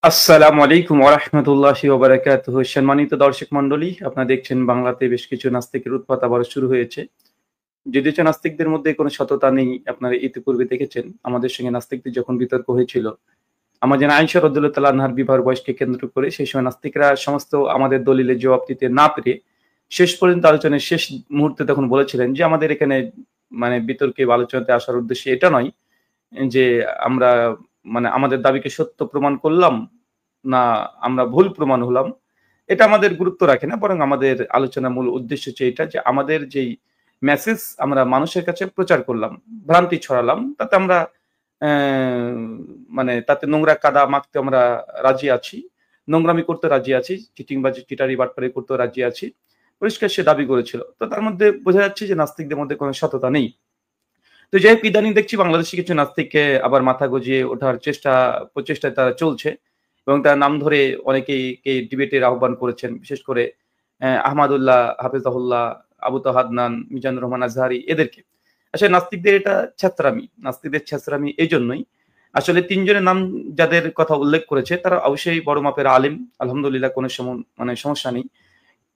আসসালামু আলাইকুম ওয়া রাহমাতুল্লাহি ওয়া বারাকাতুহু। সম্মানিত দর্শক মণ্ডলী, আপনারা দেখছেন বাংলাতে বেশ কিছু নাস্তিকের উৎপাত আবারও শুরু হয়েছে। যদিচ নাস্তিকদের মধ্যে কোনো সততা নেই, আপনারা ইতিপূর্বে দেখেছেন আমাদের সঙ্গে নাস্তিকদের যখন বিতর্ক হয়েছিল, আমাদের আয়েশা রাদিয়াল্লাহু তাআলা আনহার বিবাহের বয়সকে কেন্দ্র করে সেই সময় নাস্তিকরা সমস্ত আমাদের দলিলের জবাব দিতে না পেরে শেষ পর্যন্ত আলোচনার শেষ মুহূর্তে তখন বলেছিলেন যে আমাদের এখানে বিতর্কে বা আলোচনাতে আসার উদ্দেশ্য এটা নয় যে আমরা আমাদের দাবিকে সত্য প্রমাণ করলাম, না আমরা ভুল প্রমাণ হলাম। এটা আমাদের গুরুত্ব রাখে না। বরং আমাদের আলোচনার মূল উদ্দেশ্য হচ্ছে এটা যে আমাদের যেই মেসেজ আমরা মানুষের কাছে প্রচার করলাম, ভ্রান্তি ছড়ালাম, তাতে আমরা অ্যা তাতে নোংরা কাদা মাখতে আমরা রাজি আছি। নোংরামি করতে রাজি আছি। চিটিংবাজি, চিটারি, বাটপারি করতেও রাজি আছি। পরিষ্কার সে দাবি করেছিল। তো তার মধ্যে বোঝা যাচ্ছে যে নাস্তিকদের মধ্যে কোনো সততা নেই। তো যাই হোক, ইদানিং দেখছি বাংলাদেশে কিছু নাস্তিককে আবার মাথা গজিয়ে ওঠার প্রচেষ্টায় তারা চলছে এবং তার নাম ধরে অনেকেইকে ডিবেটের আহ্বান করেছেন। বিশেষ করে আহমাদুল্লাহ, হাফেজাহুল্লাহ, আবু তাহের আদনান, মিজানুর রহমান আজহারী এদেরকে। আসলে নাস্তিকদের এটা ছ্যাচরামি। নাস্তিকদের ছ্যাচরামি এইজন্যই, আসলে ৩ জনের নাম যাদের কথা উল্লেখ করেছে তারা অবশ্যই বড় মাপের আলেম। আলহামদুলিল্লাহ, কোনো সমস্যা নেই।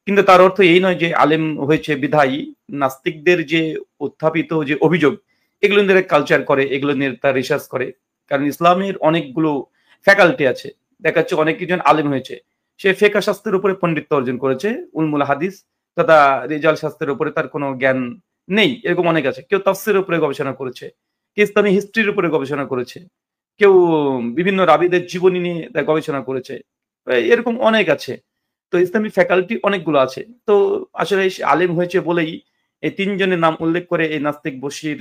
কিন্তু তার অর্থ এই নয় যে আলেম হয়েছে বিধায়ী নাস্তিকদের যে উত্থাপিত যে অভিযোগ, এগুলো নিয়ে কালচার করে, এগুলো নিয়ে তারা রিসার্চ করে। কারণ ইসলামের অনেকগুলো ফ্যাকাল্টি আছে। দেখা যাচ্ছে অনেক কিছু আলেম হয়েছে। সে ফিকহ শাস্ত্রের উপরে পণ্ডিত্য অর্জন করেছে, উলমুল হাদিস তথা রিজাল শাস্ত্রের উপরে তার কোনো জ্ঞান নেই। এরকম অনেক আছে। কেউ তাফসীরের উপরে গবেষণা করেছে, কেউ ইসলামী হিস্ট্রির উপরে গবেষণা করেছে, কেউ বিভিন্ন রাবীদের জীবনী নিয়ে গবেষণা করেছে। এরকম অনেক আছে। তো ইসলামী ফ্যাকাল্টি অনেকগুলো আছে। তো আসলে সে আলেম হয়েছে বলেই এই ৩ জনের নাম উল্লেখ করে এই নাস্তিক বশির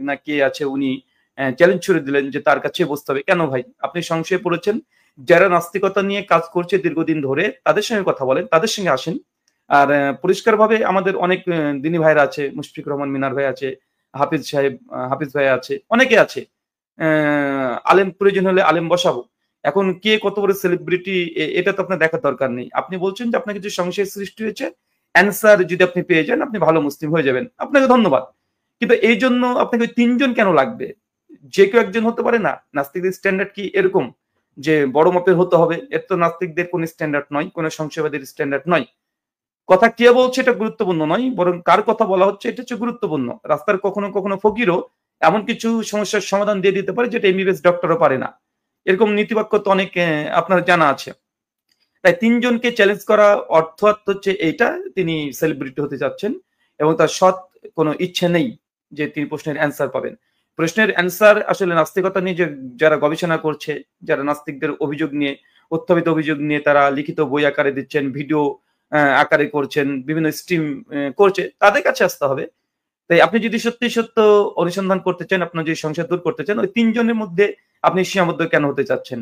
না কে আছে উনি চ্যালেঞ্জ ছুড়ে দিলেন যে তার কাছে বসতে হবে। কেন ভাই? আপনি সংশয়ে পড়েছেন। যারা নাস্তিকতা নিয়ে কাজ করছে দীর্ঘদিন ধরে তাদের সঙ্গে কথা বলেন, তাদের সঙ্গে আসেন। আর পরিষ্কারভাবে আমাদের অনেক দিনী ভাইরা আছে, মুশফিকুর রহমান মিনার ভাই আছে, হাফিজ সাহেব হাফিজ ভাই আছে, অনেকে আছে। আলেম প্রয়োজন হলে আলেম বসাবো। এখন কে কত বড় সেলিব্রিটি এটা তো আপনার দেখার দরকার নেই। আপনি বলছেন যে আপনার কিছু সংশয় সৃষ্টি হয়েছে। অ্যান্সার যদি আপনি পেয়ে যান, আপনি ভালো মুসলিম হয়ে যাবেন। আপনাকে ধন্যবাদ। কিন্তু এইজন্য আপনাকে ওই ৩ জন কেন লাগবে? যে কেউ একজন হতে পারে না? নাস্তিকদের স্ট্যান্ডার্ড কি এরকম? যে বড় মাপের হতে হবে? এর তো নাস্তিকদের কোন স্ট্যান্ডার্ড নয়, কোন সংশয়বাদীর স্ট্যান্ডার্ড নয়। কথা কে বলছে এটা গুরুত্বপূর্ণ নয়, বরং কার কথা বলা হচ্ছে এটা হচ্ছে গুরুত্বপূর্ণ। রাস্তার কখনো ফকিরও এমন কিছু সমস্যার সমাধান দিয়ে দিতে পারে যেটা এমবিবিএস ডক্টরও পারে না। এরকম নীতিবাক্য তো অনেক আপনার জানা আছে। তাই ৩ জনকে চ্যালেঞ্জ করা অর্থাৎ হচ্ছে এইটা, তিনি সেলিব্রিটি হতে চাচ্ছেন এবং তার সৎ কোনো ইচ্ছে নেই যে তিনি প্রশ্নের অ্যান্সার পাবেন। প্রশ্নের অ্যান্সার আসলে নাস্তিকতা নিয়ে যারা গবেষণা করছে, যারা নাস্তিকদের অভিযোগ নিয়ে, উত্থাপিত অভিযোগ নিয়ে তারা লিখিত বই আকারে দিচ্ছেন, ভিডিও আকারে করছেন, বিভিন্ন স্ট্রিম করছে, তাদের কাছে আসতে হবে। তাই আপনি যদি সত্য অনুসন্ধান করতে চান, আপনার যদি সংশয় দূর করতে চান, ওই ৩ জনের মধ্যে আপনি সীমাবদ্ধ কেন হতে চাচ্ছেন?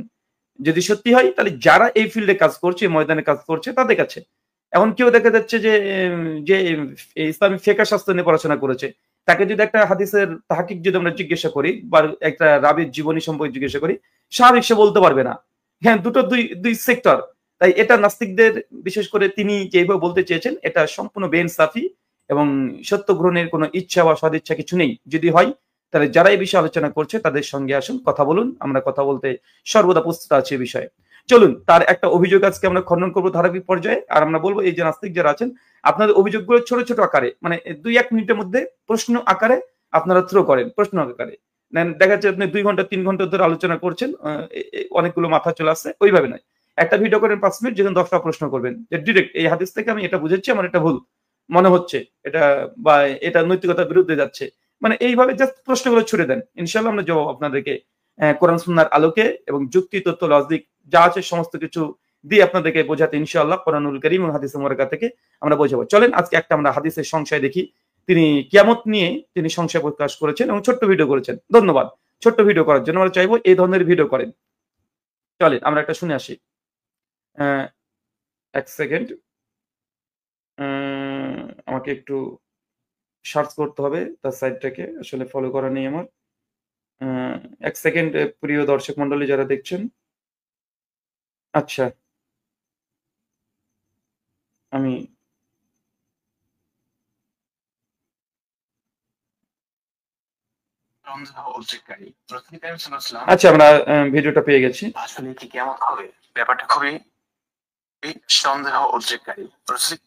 যদি সত্যি হয় তাহলে যারা এই ফিল্ডে কাজ করছে, ময়দানে কাজ করছে তাদের কাছে। এখন কেউ দেখা যাচ্ছে যে যে ইসলামী ফিকহ শাস্ত্র নিয়ে পড়াশোনা করেছে। তাকে যদি একটা হাদিসের তাহকিক যদি আমরা জিজ্ঞাসা করি বা একটা রাবীর জীবনী সম্পর্কে জিজ্ঞাসা করি, স্বাভাবিক সে বলতে পারবে না। হ্যাঁ, দুটো দুই সেক্টর। তাই এটা নাস্তিকদের, বিশেষ করে তিনি যেভাবে বলতে চেয়েছেন, এটা সম্পূর্ণ বেইনসাফি এবং সত্য গ্রহণের কোনো ইচ্ছা বা সদিচ্ছা কিছু নেই। যদি হয় তাহলে যারা এই বিষয়ে আলোচনা করছে তাদের সঙ্গে আসুন, কথা বলুন। আমরা কথা বলতে সর্বদা প্রস্তুত আছি এ বিষয়ে। চলুন তার একটা অভিযোগ আজকে আমরা খণ্ডন করব ধারাবাহিক পর্যায়ে। আর আমরা বলব এই যে নাস্তিক যারা আছেন, আপনাদের অভিযোগগুলো ছোট আকারে ২-১ মিনিটের মধ্যে প্রশ্ন আকারে আপনারা থ্রো করেন, প্রশ্ন আকারে। দেখা যাচ্ছে আপনি ২ ঘন্টা ৩ ঘন্টা ধরে আলোচনা করছেন, অনেকগুলো মাথা চলে আসছে, ওইভাবে নয়। একটা ভিডিও করেন ৫ মিনিট, যেখানে ১০ টা প্রশ্ন করবেন। যে ডিরেক্ট এই হাদিস থেকে আমি এটা বুঝেছি, আমার এটা ভুল মনে হচ্ছে। এটা বা এটা নৈতিকতার বিরুদ্ধে যাচ্ছে। এইভাবে জাস্ট প্রশ্নগুলো ছুড়ে দেন। ইনশাআল্লাহ আমরা জবাব আপনাদেরকে কোরআন সুন্নাহর আলোকে এবং যুক্তি, তথ্য, লজিক যা আছে সমস্ত কিছু দিয়ে আপনাদেরকে বোঝাতে ইনশাআল্লাহ কোরআনুল কারীম এবং হাদিস মুবারাকা থেকে আমরা বোঝাবো। চলেন আজকে একটা আমরা হাদিসের সংশয় দেখি। তিনি কিয়ামত নিয়ে তিনি সংশয় প্রকাশ করেছেন এবং ছোট্ট ভিডিও করেছেন। ধন্যবাদ। ছোট্ট ভিডিও করার জন্য আমরা চাইবো এই ধরনের ভিডিও করেন। চলেন আমরা একটা শুনে আসি। অ্যা ১ সেকেন্ড। আমাকে একটু সার্চ করতে হবে তার সাইটটাকে। আসলে ফলো করা নেই আমার। ১ সেকেন্ড, প্রিয় দর্শক মণ্ডলী যারা দেখছেন। আচ্ছা, আমি আচ্ছা, আমরা ভিডিওটা পেয়ে গেছি। আসলে কি কিয়ামত হবে? ব্যাপারটা খুবই সন্দেহ উদ্রেককারী। রাসূল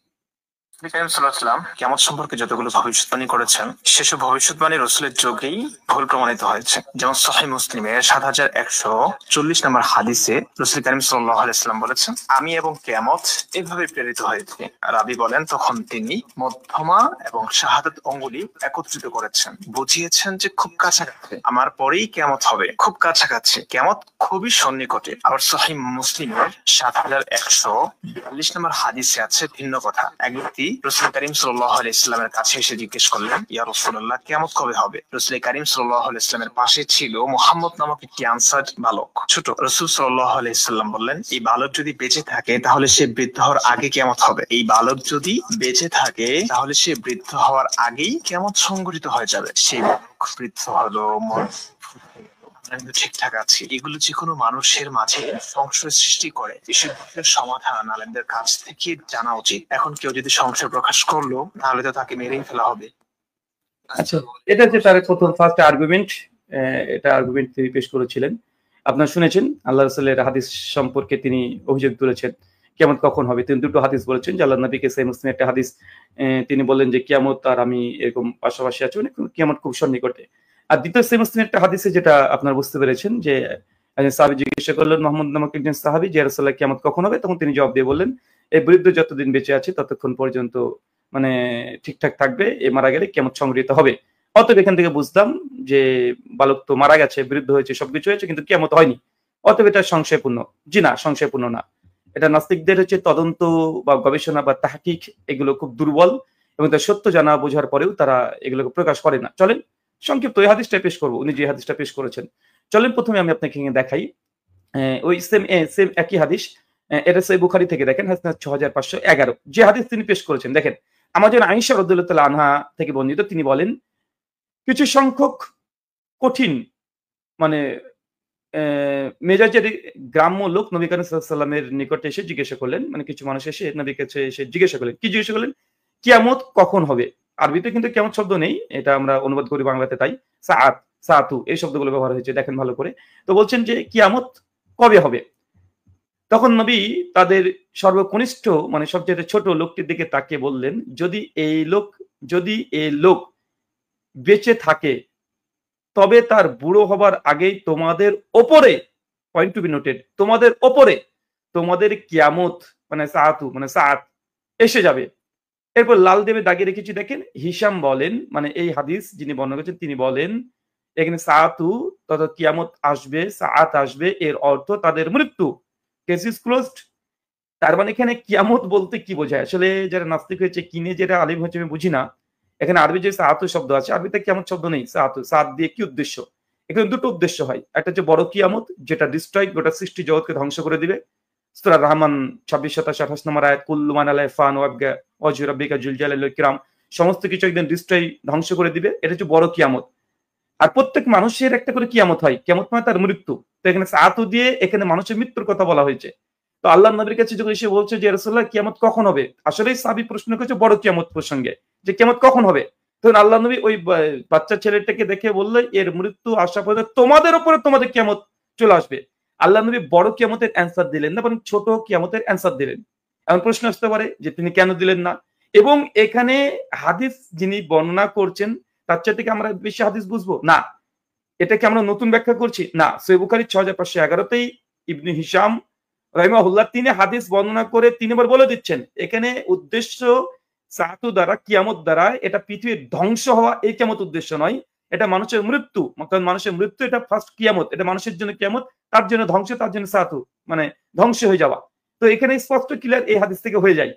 কারীম সাল্লাল্লাহু আলাইহি ওয়াসাল্লাম কিয়ামত সম্পর্কে যতগুলো ভবিষ্যৎবাণী করেছেন সেসব ভবিষ্যৎবাণী রাসূলের যুগেই ভুল প্রমাণিত হয়েছে। যেমন সহিহ মুসলিমের ৭১৪০ নম্বর হাদিসে রাসূল কারীম সাল্লাল্লাহু আলাইহি ওয়াসাল্লাম বলেছেন, আমি এবং কিয়ামত এভাবে প্রেরিত হয়েছে। রাবী বলেন, তখন তিনি মধ্যমা এবং শাহাদাত আঙ্গুলি একত্রিত করেছেন, বুঝিয়েছেন যে খুব কাছাকাছি, আমার পরেই কিয়ামত হবে, খুব কাছাকাছি, কিয়ামত খুবই সন্নিকটে। আবার সহিহ মুসলিমের ৭১৪২ নম্বর হাদিসে আছে ভিন্ন কথা। এক ব্যক্তি রাসূল কারীম সাল্লাল্লাহু আলাইহি ওয়াসাল্লামের কাছে এসে জিজ্ঞেস করলেন, ইয়া রাসূলুল্লাহ, কিয়ামত কবে হবে? রাসূল কারীম সাল্লাল্লাহু আলাইহি ওয়াসাল্লামের পাশে ছিল মুহাম্মদ নামক একটি আনসার বালক, ছোট। রাসূল সাল্লাল্লাহু আলাইহি ওয়াসাল্লাম বললেন, এই বালক যদি বেঁচে থাকে তাহলে সে বৃদ্ধ হওয়ার আগে কিয়ামত হবে। এই বালক যদি বেঁচে থাকে তাহলে সে বৃদ্ধ হওয়ার আগেই কিয়ামত সংঘটিত হয়ে যাবে। সেই বালক বৃদ্ধ হলো, কিন্তু ঠিকঠাক আছে। এগুলো যে কোনো মানুষের মাঝে সংশয় সৃষ্টি করে। এসব বিষয়ের সমাধান আলেমদের কাছ থেকে জানা উচিত। এখন কেউ যদি সংশয় প্রকাশ করলো তাহলে তো তাকে মেরেই ফেলা হবে। আচ্ছা, এটা হচ্ছে তার প্রথম ফার্স্ট আর্গুমেন্ট। এটা আর্গুমেন্ট তিনি পেশ করেছিলেন। আপনারা শুনেছেন আল্লাহ রাসূলের হাদিস সম্পর্কে তিনি অভিযোগ তুলেছেন কিয়ামত কখন হবে। তিনি দুটো হাদিস বলেছেন যে আল্লাহর নবীকে সহিহ মুসলিমের একটা হাদিস তিনি বললেন যে কিয়ামত আর আমি এরকম পাশাপাশি আছি, মানে কিয়ামত খুব সন্নিকটে। আর দ্বিতীয় সহিহ মুসলিমের একটা হাদিসে যেটা আপনারা বুঝতে পেরেছেন যে একজন সাহাবী জিজ্ঞাসা করলেন মুহাম্মদ নামক একজন সাহাবী, যে ইয়া রাসূলুল্লাহ কিয়ামত কখন হবে? তখন তিনি জবাব দিয়ে বললেন, এই বৃদ্ধ যতদিন বেঁচে আছে ততক্ষণ পর্যন্ত মানে ঠিকঠাক থাকবে, এ মারা গেলে কিয়ামত সংঘটিত হবে। অতএব এখান থেকে বুঝলাম যে বালক তো মারা গেছে, বৃদ্ধ হয়েছে, সবকিছু হয়েছে, কিন্তু কিয়ামত হয়নি। অতএব এটা সংশয়পূর্ণ। জি না, সংশয়পূর্ণ না। এটা নাস্তিকদের হচ্ছে তদন্ত বা গবেষণা বা তাহকিক এগুলো খুব দুর্বল, এবং তার সত্য জানা বোঝার পরেও তারা এগুলোকে প্রকাশ করে না। চলেন সংক্ষিপ্ত এই হাদিসটা পেশ করবো, উনি যে হাদিসটা পেশ করেছেন। চলেন প্রথমে আমি আপনাকে দেখাই ওই সেম একই হাদিস। এটা সহিহ বুখারী থেকে দেখেন, হাদিস ৬৫১১ যে হাদিস তিনি পেশ করেছেন। দেখেন, আমাদের আয়েশা রাদিয়াল্লাহু তাআলা আনহা থেকে বর্ণিত, তিনি বলেন, কিছু সংখ্যক কঠিন মানে মেজাজের গ্রাম্য লোক নবী করিম সাল্লাল্লাহু আলাইহি ওয়াসাল্লামের নিকটে এসে জিজ্ঞাসা করলেন, মানে কিছু মানুষ এসে নবীর কাছে এসে জিজ্ঞাসা করলেন, কি জিজ্ঞাসা করলেন? কিয়ামত কখন হবে? আরবিতে কিন্তু কিয়ামত শব্দ নেই, এটা আমরা অনুবাদ করি বাংলাতে, তাই সাআত, সাআতু এই শব্দগুলো ব্যবহার হয়েছে, দেখেন ভালো করে। তো বলছেন যে কিয়ামত কবে হবে? তখন নবী তাদের সর্বকনিষ্ঠ মানে সবচেয়ে ছোট লোকটির দিকে তাকিয়ে বললেন, যদি এই লোক বেঁচে থাকে তবে তার বুড়ো হবার আগেই তোমাদের ওপরে, পয়েন্ট টু বি নোটেড, তোমাদের ওপরে তোমাদের কিয়ামত মানে সাআতু মানে সাআত এসে যাবে। এরপর লাল দেবে দাগিয়ে রেখেছি, দেখেন হিশাম বলেন, মানে এই হাদিস যিনি বর্ণনা করেছেন তিনি বলেন এখানে সাআতু তথা কিয়ামত আসবে, সাআত আসবে, এর অর্থ তাদের মৃত্যু। Case is closed. তার মানে এখানে কিয়ামত বলতে কি বোঝায়? আসলে যারা নাস্তিক হয়েছে, কিনে যেটা আলিম হয়েছে আমি বুঝি না। এখানে আরবি যে সাআতু শব্দ আছে, আরবিতে কিয়ামত শব্দ নেই। সাআতু, সাআত দিয়ে কি উদ্দেশ্য? এখানে দুটো উদ্দেশ্য হয়। একটা হচ্ছে বড় কিয়ামত, যেটা ডিস্ট্রয়, গোটা সৃষ্টি জগৎকে ধ্বংস করে দিবে। সূরা রহমান ২৬, ২৭, ২৮ নম্বর আয়াত, কুল্লু মান আলাইহা ফান ওয়াজহু রাব্বিকা যুল জালালি ওয়াল ইকরাম, সমস্ত কিছু একদিন ডিস্ট্রয়, ধ্বংস করে দিবে। এটা হচ্ছে বড় কিয়ামত। আর প্রত্যেক মানুষের একটা করে কিয়ামত হয়, কিয়ামত মানে তার মৃত্যু। তো এখানে সাআতু দিয়ে এখানে মানুষের মৃত্যুর কথা বলা হয়েছে। তো আল্লাহর নবীর কাছে যখন এসে বলছে যে রাসূলুল্লাহ কিয়ামত কখন হবে, আসলেই সাহাবী প্রশ্ন করেছে বড় কিয়ামত প্রসঙ্গে, যে কিয়ামত কখন হবে। তখন আল্লাহ নবী ওই বাচ্চা ছেলেটাকে দেখে বললে, এর মৃত্যু আসা পর্যন্ত তোমাদের উপরে তোমাদের কিয়ামত চলে আসবে। আল্লাহ নবী বড় কিয়ামতের অ্যান্সার দিলেন না, বরং ছোট কিয়ামতের অ্যান্সার দিলেন। এখন প্রশ্ন আসতে পারে যে তিনি কেন দিলেন না, এবং এখানে হাদিস যিনি বর্ণনা করছেন তার চাইতে কি আমরা বেশি হাদিস বুঝবো? না। এটা কি আমরা নতুন ব্যাখ্যা করছি? না। সহিহ বুখারী ৬৫১১তেই ইবনে হিশাম রাহিমাহুল্লাহ তিনি হাদিস বর্ণনা করে তিনবার বলে দিচ্ছেন, এখানে উদ্দেশ্য সাআতু দ্বারা, কিয়ামত দ্বারা এটা পৃথিবীর ধ্বংস হওয়া, এই কিয়ামত উদ্দেশ্য নয়। এটা মানুষের মৃত্যু, কারণ মানুষের মৃত্যু এটা ফার্স্ট কিয়ামত, এটা মানুষের জন্য কিয়ামত, তার জন্য ধ্বংস, তার জন্য সাআতু মানে ধ্বংস হয়ে যাওয়া। তো এখানে স্পষ্ট ক্লিয়ার এই হাদিস থেকে হয়ে যায়।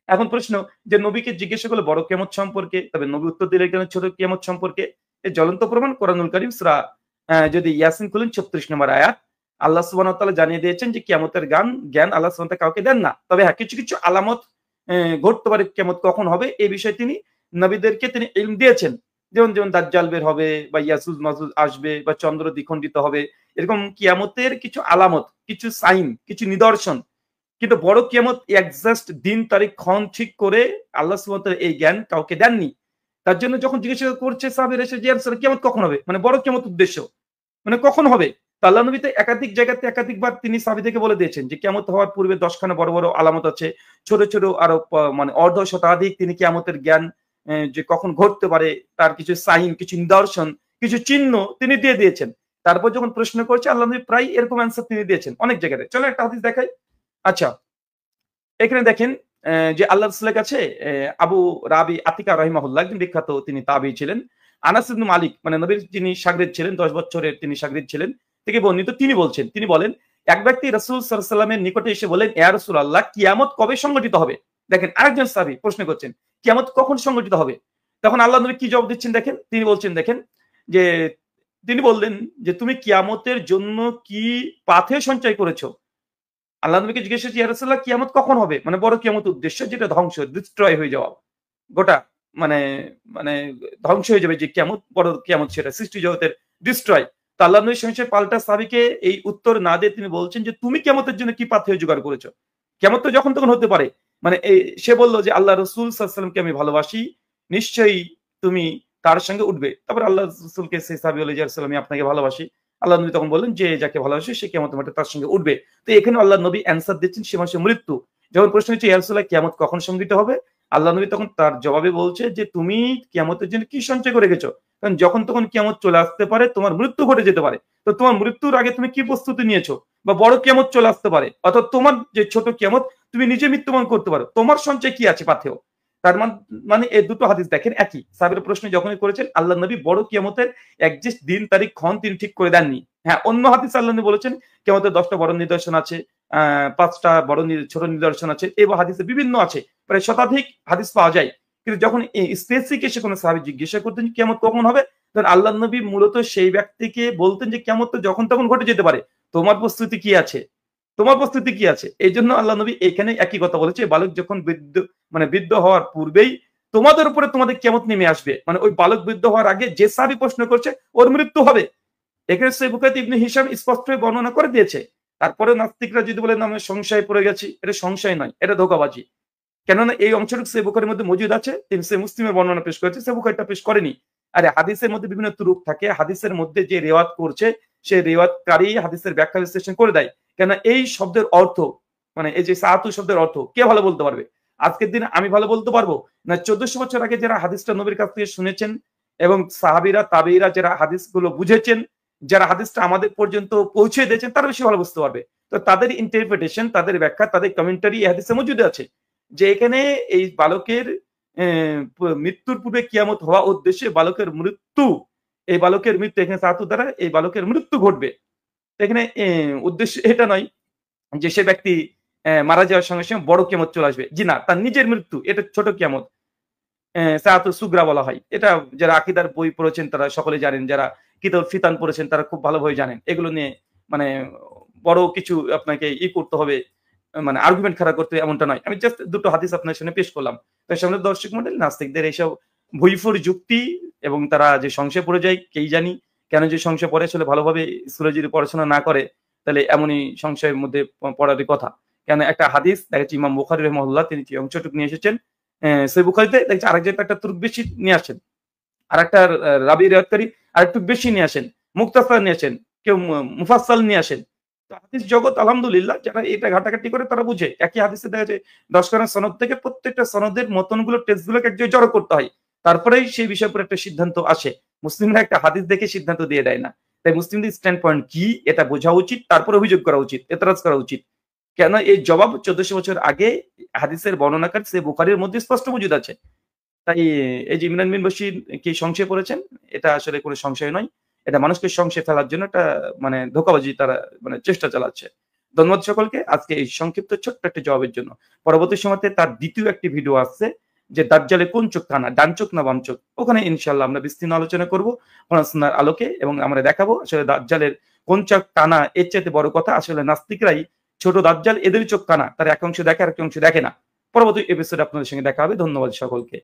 এখন প্রশ্ন যে নবীকে জিজ্ঞাসা করলে বড় কিয়ামত সম্পর্কে, তবে নবী উত্তর দিলেন কেন ছোট কিয়ামত সম্পর্কে? এই জ্বলন্ত প্রমাণ কোরআনুল কারীম সূরা যদি ইয়াসিন খুলেন ৩৬ নম্বর আয়াত, আল্লাহ সুবহানাহু ওয়া তাআলা জানিয়ে দিয়েছেন যে কিয়ামতের জ্ঞান আল্লাহ সুবহানাহু ওয়া তাআলা কাউকে দেন না। তবে হ্যাঁ, কিছু কিছু আলামত ঘটতে পারে কিয়ামত কখন হবে, এই বিষয়ে তিনি নবীদেরকে তিনি ইলম দিয়েছেন। যেমন দাজ্জাল বের হবে, বা ইয়াজুজ মাজুজ আসবে, বা চন্দ্র দ্বিখণ্ডিত হবে, এরকম কিয়ামতের কিছু আলামত, কিছু সাইন, কিছু নিদর্শন। কিন্তু বড় কিয়ামত এক্সাক্ট দিন তারিখ ক্ষণ ঠিক করে আল্লাহ সুবহানাহু ওয়া তাআলা এই জ্ঞান কাউকে দেননি। তার জন্য যখন জিজ্ঞাসা করছে সাহাবীরা এসে যে রাসূলুল্লাহ কিয়ামত কখন হবে, মানে বড় কিয়ামত উদ্দেশ্য, মানে কখন হবে? তো আল্লাহ নবী তো একাধিক জায়গাতে একাধিকবার তিনি সাহাবীদেরকে বলে দিয়েছেন যে কিয়ামত হওয়ার পূর্বে 10খানা বড় বড় আলামত আছে, ছোট ছোট আরো মানে অর্ধ শতাধিক তিনি কিয়ামতের জ্ঞান যে কখন ঘটতে পারে তার কিছু সাইন, কিছু নিদর্শন, কিছু চিহ্ন তিনি দিয়ে দিয়েছেন। তারপর যখন প্রশ্ন করছে আল্লাহ নবী প্রায় এরকম অ্যান্সার তিনি দিয়েছেন অনেক জায়গাতে। চলো একটা হাদিস দেখাই। আচ্ছা, এখানে দেখেন যে আল্লাহ রাসূলের কাছে আবু রাবি আতিকা রাহিমাহুল্লাহ একজন বিখ্যাত তিনি তাবী ছিলেন। আনাস ইবনে মালিক মানে নবীর যিনি শাগির্দ ছিলেন, 10 বছরের তিনি শাগির্দ ছিলেন থেকে বর্ণিত। তিনি বলছেন, তিনি বলেন এক ব্যক্তি রাসূল সাল্লাল্লাহু আলাইহি ওয়াসাল্লামের নিকটে এসে বলেন, ইয়া রাসূলুল্লাহ কিয়ামত কবে সংঘটিত হবে? দেখেন আরেকজন সাহাবী প্রশ্ন করছেন, কিয়ামত কখন সংঘটিত হবে? তখন আল্লাহ নবী কি জবাব দিচ্ছেন দেখেন। তিনি বলছেন দেখেন যে তিনি বললেন যে তুমি কিয়ামতের জন্য কি পাথে সঞ্চয় করেছো? আল্লাহ নবীকে জিজ্ঞেস করছে, ইয়া রাসূলুল্লাহ কিয়ামত কখন হবে? মানে বড় কিয়ামত উদ্দেশ্য যেটা ধ্বংস, ডিস্ট্রয় হয়ে যাওয়া। গোটা মানে মানে ধ্বংস হয়ে যাবে যে কিয়ামত, বড় কিয়ামত সেটা সৃষ্টি জগতের ডিস্ট্রয়। তো আল্লাহ নবী সঙ্গে পাল্টা সাহাবীকে এই উত্তর না দিয়ে তিনি বলছেন যে তুমি কিয়ামতের জন্য কি পাথেয় জোগাড় করেছো? কিয়ামত তো যখন তখন হতে পারে। মানে সে বলল যে আল্লাহ রাসূল সাল্লাল্লাহু আলাইহি ওয়াসাল্লামকে আমি ভালোবাসি, নিশ্চয়ই তুমি তার সঙ্গে উঠবে। তারপর আল্লাহ রাসূলকে সেই সাহাবী বলে যে রাসূল আমি আপনাকে ভালোবাসি। আল্লাহ নবী তখন বললেন যে যাকে ভালোবাসে সে কিয়ামতের মাঠে তার সঙ্গে উঠবে। তো এখানে আল্লাহ নবী অ্যান্সার দিচ্ছেন সে মানুষের মৃত্যু। যখন প্রশ্ন হচ্ছে ইয়া রাসূলুল্লাহ কিয়ামত কখন সংঘটিত হবে? আল্লাহ নবী তখন তার জবাবে বলছে যে তুমি কিয়ামতের জন্য কি সঞ্চয় করে রেখেছো? কারণ যখন তখন কিয়ামত চলে আসতে পারে, তোমার মৃত্যু ঘটে যেতে পারে। তো তোমার মৃত্যুর আগে তুমি কি প্রস্তুতি নিয়েছো? বা বড় কিয়ামত চলে আসতে পারে, অর্থাৎ তোমার যে ছোট কিয়ামত তুমি নিজে মৃত্যুবরণ করতে পারো, তোমার সঞ্চয় কি আছে পাথেয়? তার মানে এই দুটো হাদিস দেখেন একই। সাহাবীরা প্রশ্ন যখনই করেছেন আল্লাহ নবী বড় কিয়ামতের একজিস্ট দিন তারিখ ক্ষণ তিনি ঠিক করে দেননি। হ্যাঁ, অন্য হাদিস আল্লাহ নবী বলেছেন কিয়ামতের 10টা বড় নিদর্শন আছে, 5টা বড় ছোট নিদর্শন আছে, এবং হাদিসে বিভিন্ন আছে, প্রায় শতাধিক হাদিস পাওয়া যায়। কিন্তু যখন স্পেসিফিক এসে কোনো সাহাবী জিজ্ঞাসা করতেন কিয়ামত কখন হবে, তখন আল্লাহ নবী মূলত সেই ব্যক্তিকে বলতেন যে কিয়ামত তো যখন তখন ঘটে যেতে পারে, তোমার প্রস্তুতি কি আছে? তোমার প্রস্তুতি কি আছে? এই জন্য আল্লাহ নবী এখানে একই কথা বলেছে, বালক যখন বৃদ্ধ হওয়ার পূর্বেই তোমাদের উপরে তোমাদের কিয়ামত নেমে আসবে। মানে ওই বালক বৃদ্ধ হওয়ার আগে যে সাহাবী প্রশ্ন করছে ওর মৃত্যু হবে। এখানে সহিহ বুখারীতে ইবনে হিশাম স্পষ্টভাবে বর্ণনা করে দিয়েছে। তারপরে নাস্তিকরা যদি বলেন আমরা সংশয়ে পড়ে গেছি, এটা সংশয় নয়, এটা ধোঁকাবাজি। কেননা এই অংশটুকু সহিহ বুখারীর মধ্যে মজুদ আছে, তিনি সহিহ মুসলিমের বর্ণনা পেশ করেছে, সহিহ বুখারীটা পেশ করেনি। আরে হাদিসের মধ্যে বিভিন্ন তুরুক থাকে, হাদিসের মধ্যে যে রিওয়ায়াত করছে সে রিওয়ায়াতকারী হাদিসের ব্যাখ্যা বিশ্লেষণ করে দেয়। কেন এই শব্দের অর্থ মানে এই যে সাআতু শব্দের অর্থ কে ভালো বলতে পারবে? আজকের দিনে আমি ভালো বলতে পারবো না? 1400 বছর আগে যারা হাদিসটা নবীর কাছ থেকে শুনেছেন এবং সাহাবীরা তাবেঈরা যারা হাদিসগুলো বুঝেছেন, যারা হাদিসটা আমাদের পর্যন্ত পৌঁছে দিয়েছেন তারা বেশি ভালো বুঝতে পারবে। তো তাদের ইন্টারপ্রিটেশন, তাদের ব্যাখ্যা, তাদের কমেন্টারি এই হাদিসে মজুদ আছে যে এখানে এই বালকের মৃত্যুর পূর্বে কিয়ামত হওয়া উদ্দেশ্যে বালকের মৃত্যু, এই বালকের মৃত্যু এখানে সাআতু দ্বারা এই বালকের মৃত্যু ঘটবে। এখানে উদ্দেশ্য এটা নয় যে সে ব্যক্তি মারা যাওয়ার সঙ্গে সঙ্গে বড় কিয়ামত চলে আসবে। জি না, তার নিজের মৃত্যু, এটা ছোট কিয়ামত। সাআতুস সুগরা বলা হয়। এটা যারা আকীদার বই পড়েছেন তারা সকলে জানেন, যারা কিতাবুল ফিতান পড়েছেন তারা খুব ভালোভাবে জানেন। এগুলো নিয়ে মানে বড় কিছু আপনাকে করতে হবে, মানে আর্গুমেন্ট খাড়া করতে হবে এমনটা নয়। আমি জাস্ট দুটো হাদিস আপনার সামনে পেশ করলাম। তার সামনে দর্শক মণ্ডলী, নাস্তিকদের এইসব ভুইফুর যুক্তি এবং তারা যে সংশয়ে পড়ে যায় কেই জানি কেন যে সংশয়ে পড়ে, আসলে ভালোভাবে স্কুলে যদি পড়াশোনা না করে তাহলে এমনই সংশয়ের মধ্যে পড়ারই কথা। কেন একটা হাদিস দেখেছি ইমাম বুখারী রাহিমাহুল্লাহ তিনি যে অংশটুকু নিয়ে এসেছেন সহিহ বুখারীতে, দেখছি আরেক জায়গায় একটা তুরুক বেশি নিয়ে আসেন, আরেকটা রাবি রিওয়ায়াতকারী আরেকটু বেশি নিয়ে আসেন, মুক্তাসার নিয়ে আসেন, কেউ মুফাসসাল নিয়ে আসেন। তো হাদিস জগৎ আলহামদুলিল্লাহ যারা এটা ঘাটাঘাটি করে তারা বুঝে। একই হাদিসে দেখা যায় 10 খানা সনদ থেকে প্রত্যেকটা সনদের মতনগুলো টেক্সটগুলোকে এক জায়গায় জড়ো করতে হয়, তারপরেই সেই বিষয়ের উপর একটা সিদ্ধান্ত আসে। মুসলিমরা একটা হাদিস দেখে সিদ্ধান্ত দিয়ে দেয় না। তাই মুসলিমদের স্ট্যান্ড পয়েন্ট কি এটা বোঝা উচিত, তারপর অভিযোগ করা উচিত, এতরাজ করা উচিত। কেন এই জবাব 1400 বছর আগে হাদিসের বর্ণনাকার সহিহ বুখারীর মধ্যে স্পষ্ট মজুদ আছে। তাই এই যে ইমরান বিন বশির কি সংশয়ে পড়েছেন, এটা আসলে কোনো সংশয় নয়। এটা মানুষকে সংশয়ে ফেলার জন্য একটা মানে ধোঁকাবাজি তারা মানে চেষ্টা চালাচ্ছে। ধন্যবাদ সকলকে আজকে এই সংক্ষিপ্ত ছোট্ট একটা জবাবের জন্য। পরবর্তী সময়তে তার দ্বিতীয় একটি ভিডিও আসছে যে দাজ্জালে কোন চোখ কানা, ডান চোখ না বাম চোখ। ওখানে ইনশাআল্লাহ আমরা বিস্তীর্ণ আলোচনা করব কোরআন সুন্নাহর আলোকে, এবং আমরা দেখাবো আসলে দাজ্জালের কোন চোখ কানা। এর চাইতে বড় কথা আসলে নাস্তিকরাই ছোট দাজ্জাল, এদের চোখ কানা, তার এক অংশ দেখে আর এক অংশ দেখে না। পরবর্তী এপিসোডে আপনাদের সঙ্গে দেখা হবে। ধন্যবাদ সকলকে।